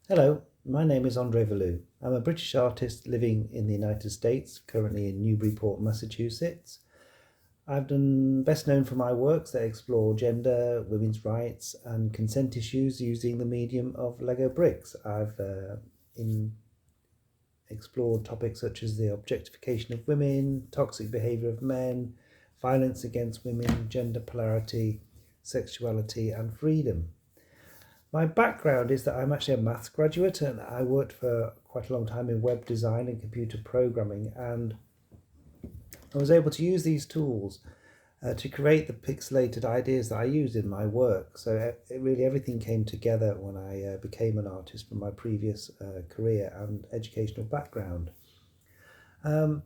Hello, my name is Andre Veloux. I'm a British artist living in the United States, currently in Newburyport, Massachusetts. I've been best known for my works that explore gender, women's rights, and consent issues using the medium of Lego bricks. I've explored topics such as the objectification of women, toxic behaviour of men, violence against women, gender polarity, sexuality, and freedom. My background is that I'm actually a maths graduate and I worked for quite a long time in web design and computer programming, and I was able to use these tools to create the pixelated ideas that I use in my work. So really everything came together when I became an artist from my previous career and educational background. Um,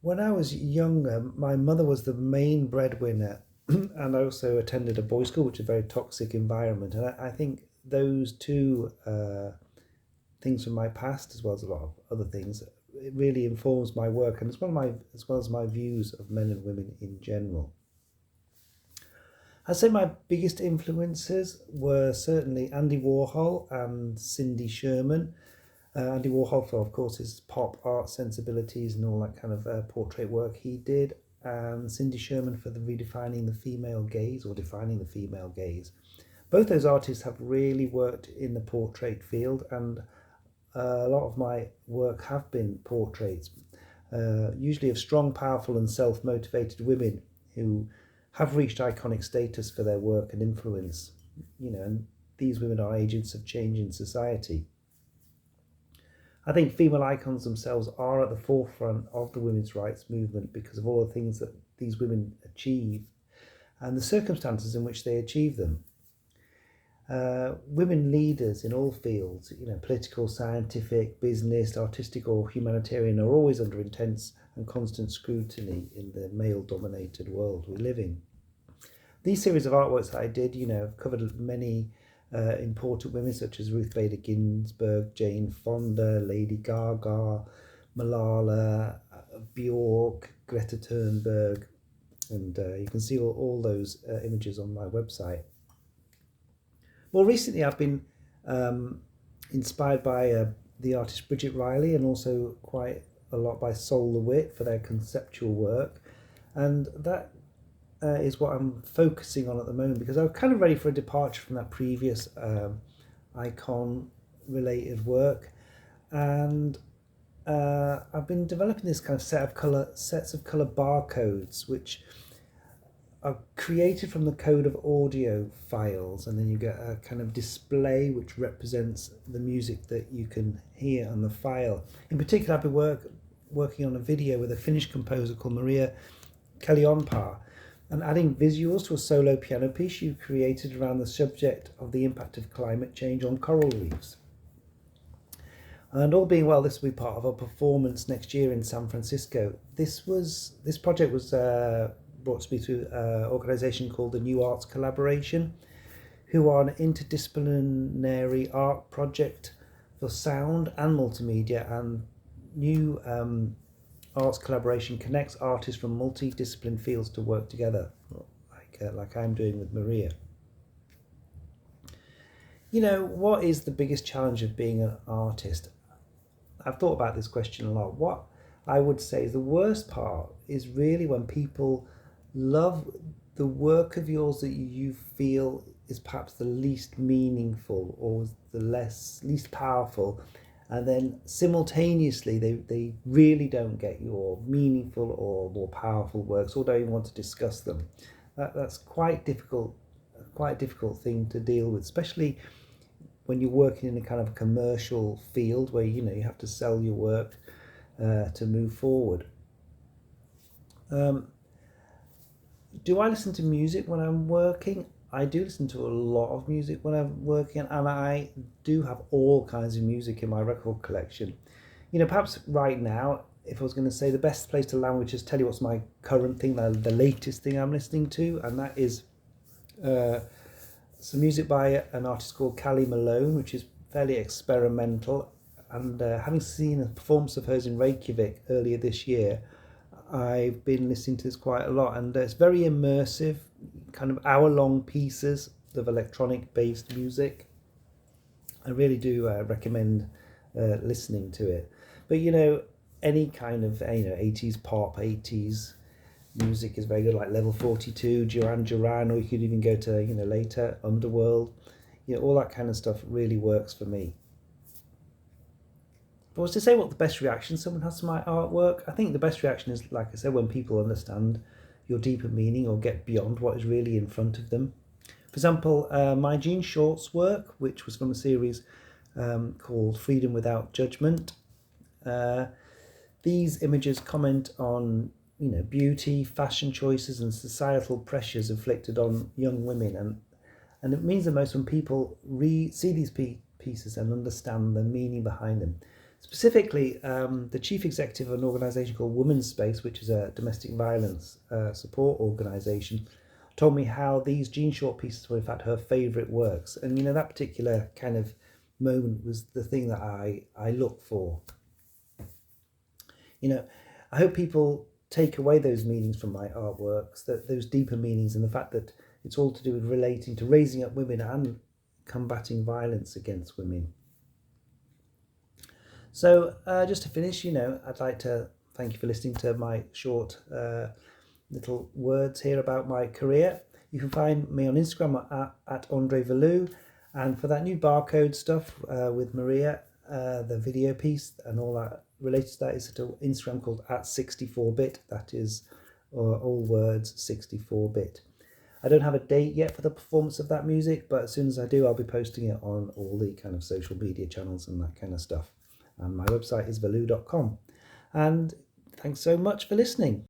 when I was younger, my mother was the main breadwinner and I also attended a boys' school, which is a very toxic environment. And I think those two things from my past, as well as a lot of other things, it really informs my work, and as well as my views of men and women in general. I'd say my biggest influences were certainly Andy Warhol and Cindy Sherman. Andy Warhol for, of course, his pop art sensibilities and all that kind of portrait work he did, and Cindy Sherman for the redefining the female gaze or defining the female gaze. Both those artists have really worked in the portrait field, and a lot of my work have been portraits, usually of strong, powerful, and self-motivated women who have reached iconic status for their work and influence. And these women are agents of change in society. I think female icons themselves are at the forefront of the women's rights movement because of all the things that these women achieve and the circumstances in which they achieve them. Women leaders in all fields, political, scientific, business, artistic or humanitarian, are always under intense and constant scrutiny in the male-dominated world we live in. These series of artworks that I did, have covered many important women such as Ruth Bader Ginsburg, Jane Fonda, Lady Gaga, Malala, Bjork, Greta Thunberg, and you can see all those images on my website. More recently, I've been inspired by the artist Bridget Riley, and also quite a lot by Sol LeWitt for their conceptual work, and that is what I'm focusing on at the moment because I was kind of ready for a departure from that previous icon-related work, and I've been developing this kind of sets of color barcodes, which are created from the code of audio files, and then you get a kind of display which represents the music that you can hear on the file. In particular, I've been working on a video with a Finnish composer called Maria Kelionpää, and adding visuals to a solo piano piece you created around the subject of the impact of climate change on coral reefs. And all being well, this will be part of a performance next year in San Francisco. This project was brought to me through an organisation called the New Arts Collaboration, who are an interdisciplinary art project for sound and multimedia, and New Arts Collaboration connects artists from multidisciplinary fields to work together, like I'm doing with Maria. What is the biggest challenge of being an artist? I've thought about this question a lot. What I would say is the worst part is really when people love the work of yours that you feel is perhaps the least meaningful or the least powerful, and then simultaneously they really don't get your meaningful or more powerful works or don't even want to discuss them. That's quite a difficult thing to deal with, especially when you're working in a kind of commercial field where you have to sell your work to move forward. Do I listen to music when I'm working? I do listen to a lot of music when I'm working, and I do have all kinds of music in my record collection. Perhaps right now, if I was going to say the best place to land would just tell you what's my current thing, the latest thing I'm listening to, and that is some music by an artist called Callie Malone, which is fairly experimental, and having seen a performance of hers in Reykjavik earlier this year, I've been listening to this quite a lot, and it's very immersive, kind of hour-long pieces of electronic-based music. I really do recommend listening to it. But any kind of 80s pop, 80s music is very good, like Level 42, Duran Duran, or you could even go to later Underworld. All that kind of stuff really works for me. If I was to say what the best reaction someone has to my artwork, I think the best reaction is, like I said, when people understand your deeper meaning or get beyond what is really in front of them. For example, my Jean Shorts work, which was from a series called Freedom Without Judgment. These images comment on beauty, fashion choices, and societal pressures inflicted on young women, and it means the most when people see these pieces and understand the meaning behind them. Specifically, the chief executive of an organisation called Women's Space, which is a domestic violence support organisation, told me how these Jean Short pieces were in fact her favourite works. And that particular kind of moment was the thing that I look for. I hope people take away those meanings from my artworks, those deeper meanings, and the fact that it's all to do with relating to raising up women and combating violence against women. So just to finish, I'd like to thank you for listening to my short little words here about my career. You can find me on Instagram at Andre Veloux, and for that new barcode stuff with Maria, the video piece and all that related to that is at an Instagram called @64bit. That is all words 64bit. I don't have a date yet for the performance of that music, but as soon as I do, I'll be posting it on all the kind of social media channels and that kind of stuff. And my website is veloux.com. And thanks so much for listening.